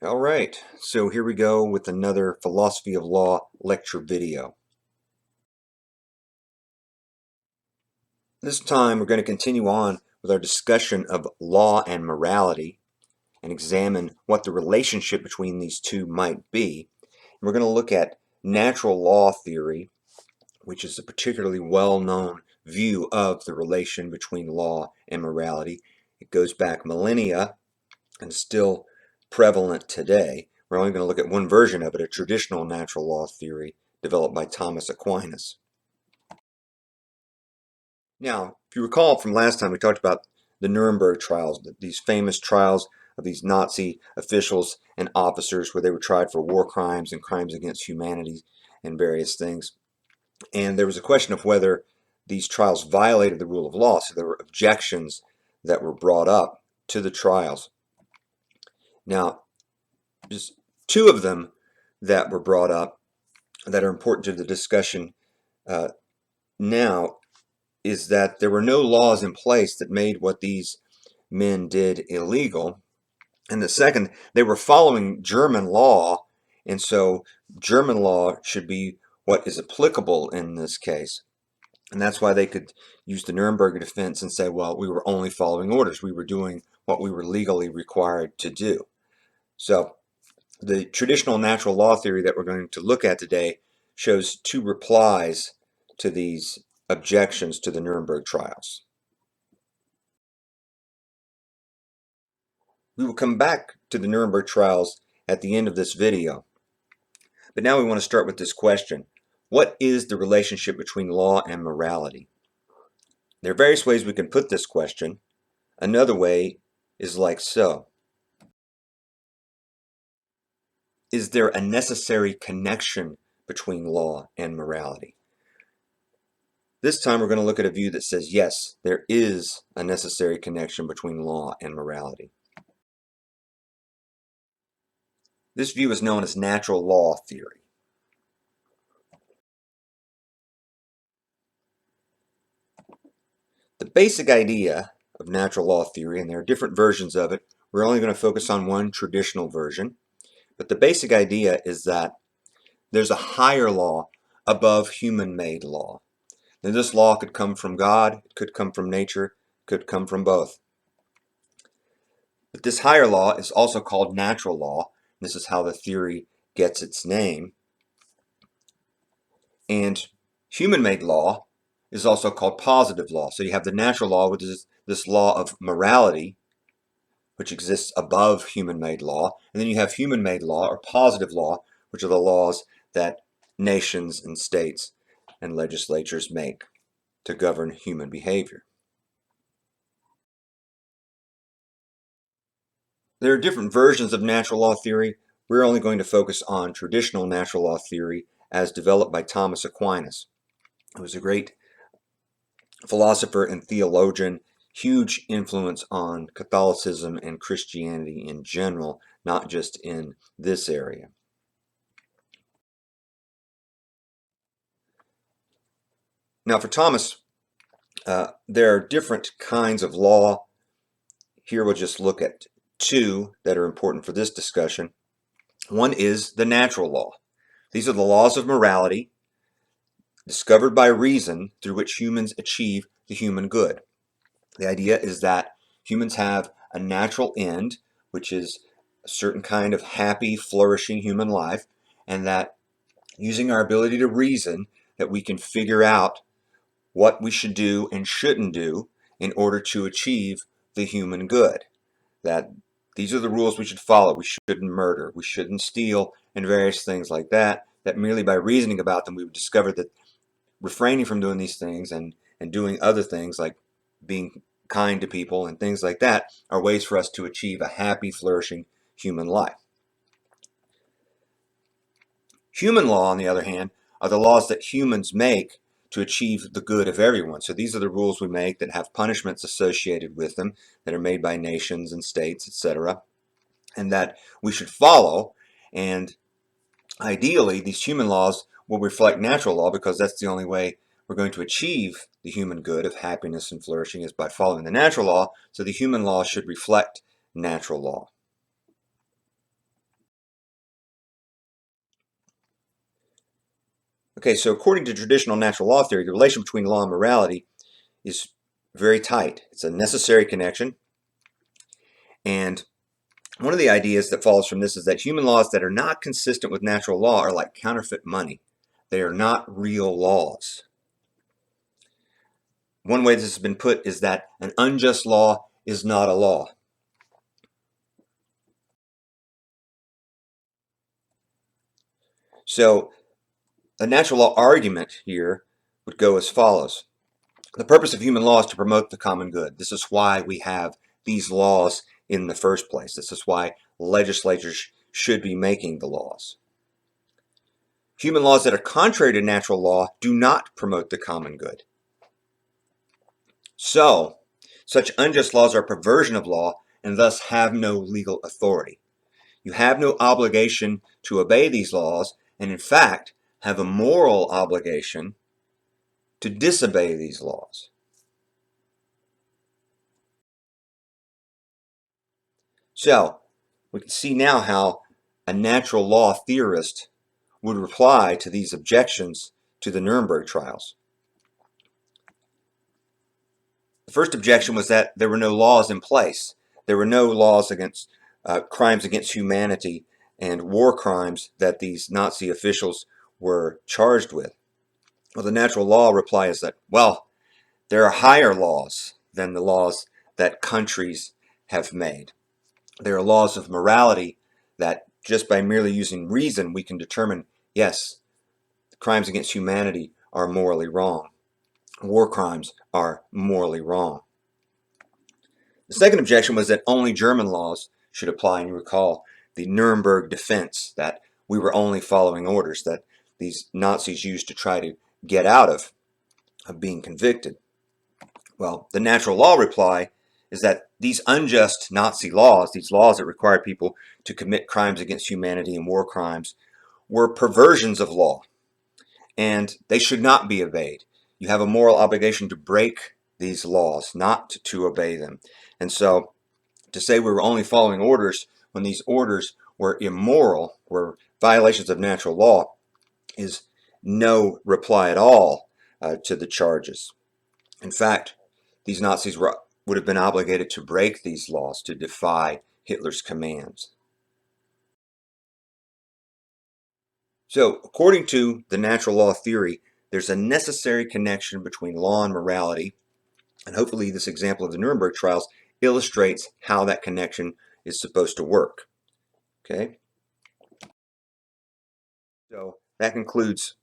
All right, so here we go with another Philosophy of Law lecture video. This time we're going to continue on with our discussion of law and morality and examine what the relationship between these two might be. And we're going to look at natural law theory, which is a particularly well-known view of the relation between law and morality. It goes back millennia and is still prevalent today. We're only going to look at one version of it, a traditional natural law theory developed by Thomas Aquinas. Now, if you recall from last time, we talked about the Nuremberg trials, these famous trials of these Nazi officials and officers where they were tried for war crimes and crimes against humanity and various things. And there was a question of whether these trials violated the rule of law. So there were objections that were brought up to the trials. Now, just two of them that were brought up that are important to the discussion now is that there were no laws in place that made what these men did illegal. And the second, they were following German law, and so German law should be what is applicable in this case. And that's why they could use the Nuremberg defense and say, well, we were only following orders. We were doing what we were legally required to do. So the traditional natural law theory that we're going to look at today shows two replies to these objections to the Nuremberg trials. We will come back to the Nuremberg trials at the end of this video. But now we want to start with this question. What is the relationship between law and morality? There are various ways we can put this question. Another way is like so. Is there a necessary connection between law and morality? This time we're going to look at a view that says, yes, there is a necessary connection between law and morality. This view is known as natural law theory. The basic idea of natural law theory, and there are different versions of it, we're only going to focus on one traditional version, but the basic idea is that there's a higher law above human-made law. Now, this law could come from God, it could come from nature, it could come from both. But this higher law is also called natural law. This is how the theory gets its name. And human-made law is also called positive law. So you have the natural law, which is this law of morality, which exists above human-made law. And then you have human-made law or positive law, which are the laws that nations and states and legislatures make to govern human behavior. There are different versions of natural law theory. We're only going to focus on traditional natural law theory as developed by Thomas Aquinas, who was a great philosopher and theologian, huge influence on Catholicism and Christianity in general, not just in this area. Now for Thomas, there are different kinds of law. Here we'll just look at two that are important for this discussion. One is the natural law. These are the laws of morality discovered by reason through which humans achieve the human good. The idea is that humans have a natural end, which is a certain kind of happy, flourishing human life, and that using our ability to reason, that we can figure out what we should do and shouldn't do in order to achieve the human good. That these are the rules we should follow. We shouldn't murder, we shouldn't steal, and various things like that. That merely by reasoning about them, we've discovered that refraining from doing these things and doing other things like being kind to people and things like that are ways for us to achieve a happy, flourishing human life. Human law, on the other hand, are the laws that humans make to achieve the good of everyone. So these are the rules we make that have punishments associated with them that are made by nations and states, etc., and that we should follow. And ideally, these human laws will reflect natural law because that's the only way we're going to achieve the human good of happiness and flourishing is by following the natural law. So the human law should reflect natural law. Okay, so according to traditional natural law theory, the relation between law and morality is very tight. It's a necessary connection. And one of the ideas that follows from this is that human laws that are not consistent with natural law are like counterfeit money. They are not real laws. One way this has been put is that an unjust law is not a law. So a natural law argument here would go as follows. The purpose of human law is to promote the common good. This is why we have these laws in the first place. This is why legislatures should be making the laws. Human laws that are contrary to natural law do not promote the common good. So, such unjust laws are a perversion of law and thus have no legal authority. You have no obligation to obey these laws, and in fact, have a moral obligation to disobey these laws. So, we can see now how a natural law theorist would reply to these objections to the Nuremberg trials. The first objection was that there were no laws in place. There were no laws against crimes against humanity and war crimes that these Nazi officials were charged with. Well, the natural law reply is that, well, there are higher laws than the laws that countries have made. There are laws of morality that just by merely using reason we can determine, yes, crimes against humanity are morally wrong. War crimes are morally wrong. The second objection was that only German laws should apply, and you recall the Nuremberg defense that we were only following orders that these Nazis used to try to get out of being convicted. Well, the natural law reply is that these unjust Nazi laws, these laws that required people to commit crimes against humanity and war crimes, were perversions of law, and they should not be obeyed. You have a moral obligation to break these laws, not to obey them. And so to say we were only following orders when these orders were immoral, were violations of natural law, is no reply at all to the charges. In fact, these Nazis would have been obligated to break these laws, to defy Hitler's commands. So, according to the natural law theory, there's a necessary connection between law and morality, and hopefully this example of the Nuremberg trials illustrates how that connection is supposed to work. Okay? So that concludes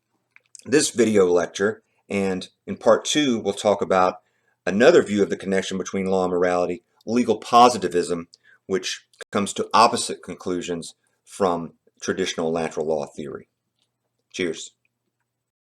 this video lecture, and in part 2 we'll talk about another view of the connection between law and morality, legal positivism, which comes to opposite conclusions from traditional natural law theory. Cheers.